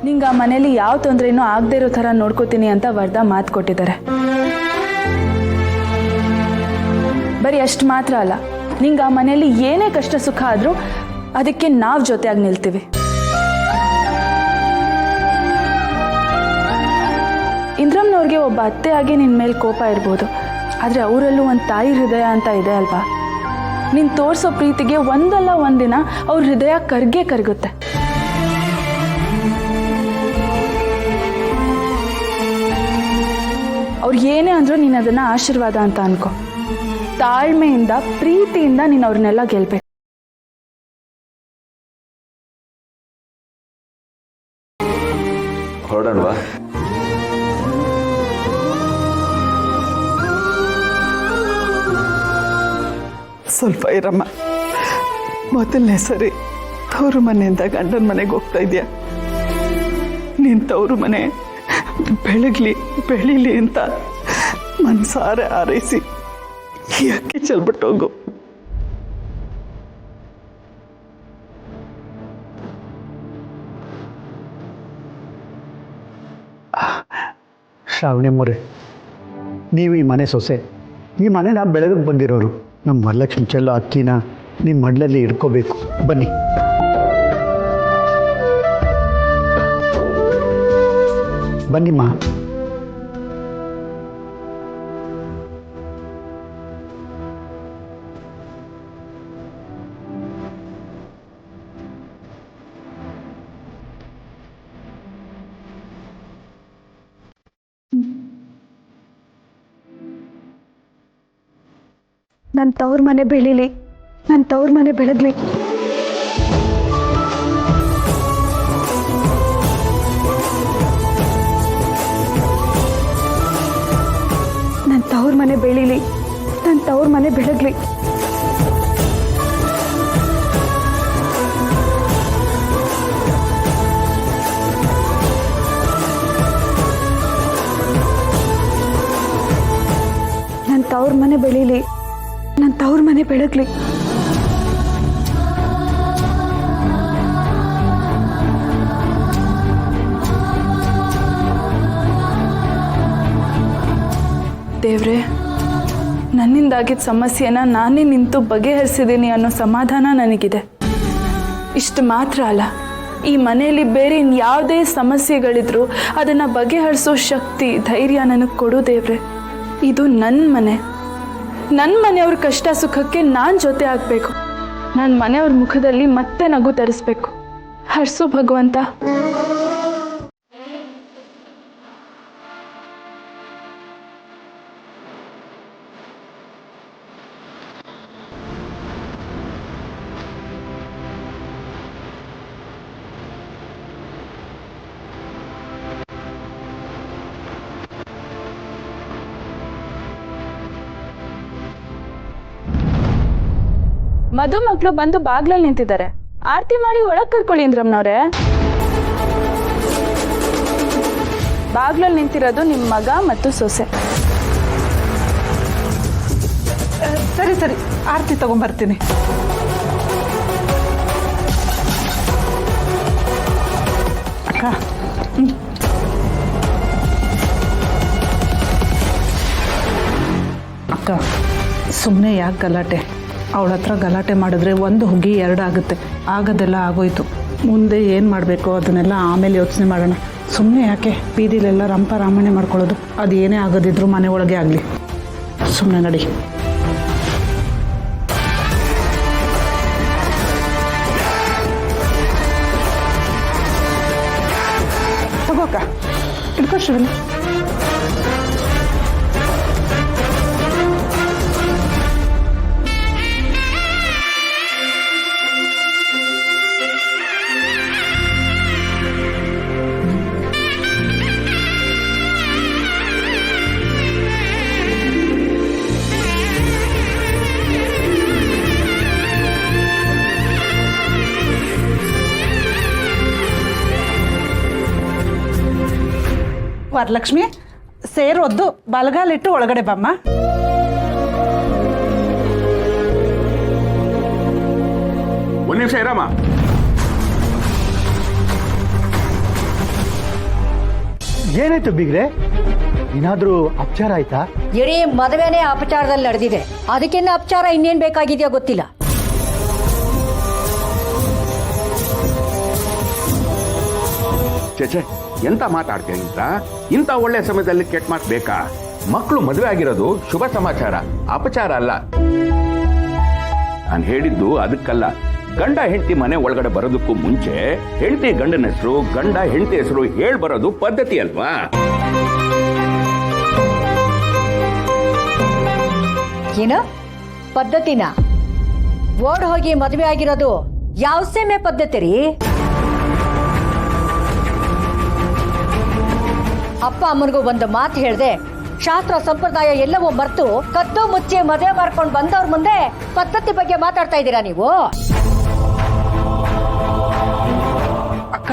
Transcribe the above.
ನಿಂಗೆ ಆ ಮನೇಲಿ ಯಾವ ತೊಂದರೆನೂ ಆಗದೆ ಇರೋ ಥರ ನೋಡ್ಕೋತೀನಿ ಅಂತ ವರದಾ ಮಾತು ಕೊಟ್ಟಿದ್ದಾರೆ. ಬರೀ ಅಷ್ಟು ಮಾತ್ರ ಅಲ್ಲ, ನಿಂಗೆ ಆ ಮನೆಯಲ್ಲಿ ಏನೇ ಕಷ್ಟ ಸುಖ ಆದರೂ ಅದಕ್ಕೆ ನಾವು ಜೊತೆಯಾಗಿ ನಿಲ್ತೀವಿ. ಇಂದ್ರಮ್ನವ್ರಿಗೆ ಒಬ್ಬ ಅತ್ತೆ ಆಗಿ ನಿನ್ನ ಮೇಲೆ ಕೋಪ ಇರ್ಬೋದು, ಆದರೆ ಅವರಲ್ಲೂ ಒಂದು ತಾಯಿ ಹೃದಯ ಅಂತ ಇದೆ ಅಲ್ವಾ? ನೀನು ತೋರಿಸೋ ಪ್ರೀತಿಗೆ ಒಂದಲ್ಲ ಒಂದಿನ ಅವ್ರ ಹೃದಯ ಕರಗುತ್ತೆ. ಅವ್ರು ಏನೇ ಅಂದರೂ ನೀನು ಅದನ್ನು ಆಶೀರ್ವಾದ ಅಂತ ಅನ್ಕೋ. ತಾಳ್ಮೆಯಿಂದ ಪ್ರೀತಿಯಿಂದ ನೀನು ಅವ್ರನ್ನೆಲ್ಲ ಗೆಲ್ಬೇಕು. ಹೊರಡೋಣವಾ? ಸ್ವಲ್ಪ ಇರಮ್ಮ. ಮೊದಲನೇ ಸರಿ ತವರು ಮನೆಯಿಂದ ಗಂಡನ ಮನೆಗೆ ಹೋಗ್ತಾ ಇದೆಯಾ? ನೀನು ತವರು ಮನೆ ಬೆಳೀಲಿ ಅಂತ ಮನಸಾರೆ ಹಾರೈಸಿ ಈ ಅಕ್ಕಿ ಚೆಲ್ಬಿಟ್ಟು ಹೋಗು. ಶ್ರಾವಣಿ ಮೋರೆ, ನೀವು ಈ ಮನೆ ಸೊಸೆ, ಈ ಮನೆ ನಾವು ಬೆಳಗ್ಗೆ ಬಂದಿರೋರು. ನಮ್ಮ ವರಲಕ್ಷ್ಮಿ ಚೆಲ್ಲೋ ಅಕ್ಕಿನ ನಿಮ್ಮ ಮಡ್ಲಲ್ಲಿ ಇಟ್ಕೋಬೇಕು. ಬನ್ನಿ. ಬನ್ನಿಮ್ಮ. ನನ್ನ ತವ್ರ ಮನೆ ಬೆಳೀಲಿ, ನನ್ನ ತವ್ರ ಮನೆ ಬೆಳಗ್ಲಿ. ನನ್ನ ತವ್ರ ಮನೆ ಬೆಳೀಲಿ, ನನ್ನ ತವ್ರ ಮನೆ ಬೆಳಗ್ಲಿ. ನನ್ನ ತವ್ರ ಮನೆ ಬೆಳೀಲಿ, ನನ್ನ ತವ್ರ ಮನೆ ಬೆಳಗ್ಲಿ. ದೇವ್ರೆ, ನನ್ನಿಂದಾಗಿದ್ದ ಸಮಸ್ಯೆನ ನಾನೇ ನಿಂತು ಬಗೆಹರಿಸಿದ್ದೀನಿ ಅನ್ನೋ ಸಮಾಧಾನ ನನಗಿದೆ. ಇಷ್ಟು ಮಾತ್ರ ಅಲ್ಲ, ಈ ಮನೆಯಲ್ಲಿ ಬೇರೆ ಇನ್ಯಾವುದೇ ಸಮಸ್ಯೆಗಳಿದ್ರೂ ಅದನ್ನು ಬಗೆಹರಿಸೋ ಶಕ್ತಿ, ಧೈರ್ಯ ನನಗೆ ಕೊಡು ದೇವ್ರೆ. ಇದು ನನ್ನ ಮನೆ. ನನ್ನ ಮನೆಯವ್ರ ಕಷ್ಟ ಸುಖಕ್ಕೆ ನಾನು ಜೊತೆ ಆಗಬೇಕು. ನನ್ನ ಮನೆಯವ್ರ ಮುಖದಲ್ಲಿ ಮತ್ತೆ ನಗು ತರಿಸ್ಬೇಕು. ಹರ್ಸು ಭಗವಂತ. ಮಧು ಮಕ್ಕಳು ಬಂದು ಬಾಗ್ಲಲ್ಲಿ ನಿಂತಿದ್ದಾರೆ. ಆರತಿ ಮಾಡಿ ಒಳಗೆ ಕರ್ಕೊಳ್ಳಿ ಇಂದ್ರಮ್ನವ್ರೆ. ಬಾಗ್ಲಲ್ಲಿ ನಿಂತಿರೋದು ನಿಮ್ಮ ಮಗ ಮತ್ತು ಸೊಸೆ. ಸರಿ ಸರಿ, ಆರತಿ ತಗೊಂಬರ್ತೀನಿ. ಅಕ್ಕ, ಅಕ್ಕ, ಸುಮ್ಮನೆ ಯಾಕೆ ಗಲಾಟೆ? ಅವಳ ಹತ್ರ ಗಲಾಟೆ ಮಾಡಿದ್ರೆ ಒಂದು ಹುಗ್ಗಿ ಎರಡು ಆಗುತ್ತೆ. ಆಗೋದೆಲ್ಲ ಆಗೋಯ್ತು. ಮುಂದೆ ಏನು ಮಾಡಬೇಕು ಅದನ್ನೆಲ್ಲ ಆಮೇಲೆ ಯೋಚನೆ ಮಾಡೋಣ. ಸುಮ್ಮನೆ ಯಾಕೆ ಬೀದಿಲೆಲ್ಲ ರಂಪ ರಾಮಣೆ ಮಾಡ್ಕೊಳ್ಳೋದು? ಅದು ಏನೇ ಆಗೋದಿದ್ರು ಮನೆ ಒಳಗೆ ಆಗಲಿ. ಸುಮ್ಮನೆ ನಡಿ. ತಗೋಕ, ಇಟ್ಕೋ ಶಿವನ. ವರಲಕ್ಷ್ಮಿ, ಸೇರೊದ್ದು ಬಲಗಾಲಿಟ್ಟು ಒಳಗಡೆ ಬಮ್ಮ. ಒಂದು ನಿಮಿಷ ಇರಮ್ಮ. ಏನಾಯ್ತು ಬೀಗ್ರೆ? ಏನಾದರೂ ಅಪಚಾರ ಆಯ್ತಾ? ಇಡೀ ಮದುವೆನೇ ಅಪಚಾರದಲ್ಲಿ ನಡೆದಿದೆ. ಅದಕ್ಕಿನ್ನ ಅಪಚಾರ ಇನ್ನೇನ್ ಬೇಕಾಗಿದೆಯೋ ಗೊತ್ತಿಲ್ಲ. ಚೇಚೆ, ಎಂತ ಮಾತಾಡ್ತೀಯ? ಇಂಥ ಒಳ್ಳೆ ಸಮಯದಲ್ಲಿ ಕೆಟ್ಟ ಮಾತು ಬೇಕಾ? ಮಕ್ಕಳು ಮದುವೆ ಆಗಿರೋದು ಶುಭ ಸಮಾಚಾರ, ಅಪಚಾರ ಅಲ್ಲ. ನಾನು ಹೇಳಿದ್ದು ಅದಕ್ಕಲ್ಲ. ಗಂಡ ಹೆಂಡತಿ ಮನೆ ಒಳಗಡೆ ಬರೋದಕ್ಕೂ ಮುಂಚೆ ಹೆಂಡತಿ ಗಂಡನ ಹೆಸರು, ಗಂಡ ಹೆಂಡತಿ ಹೆಸರು ಹೇಳ್ ಬರೋದು ಪದ್ಧತಿ ಅಲ್ವಾ? ಏನ ಪದ್ಧತಿನ? ಓಡ್ ಹೋಗಿ ಮದುವೆ ಆಗಿರೋದು ಯಾವ ಸೀಮೆ ಪದ್ಧತಿ ರೀ? ಅಪ್ಪ ಅಮ್ಮನಿಗೂ ಒಂದು ಮಾತು ಹೇಳ್ದೆ, ಶಾಸ್ತ್ರ ಸಂಪ್ರದಾಯ ಎಲ್ಲವೂ ಮರೆತು ಕದ್ದು ಮುಚ್ಚಿ ಮದುವೆ ಮಾಡ್ಕೊಂಡು ಬಂದವ್ರ ಮುಂದೆ ಪದ್ಧತಿ ಬಗ್ಗೆ ಮಾತಾಡ್ತಾ ಇದ್ದೀರಾ ನೀವು? ಅಕ್ಕ,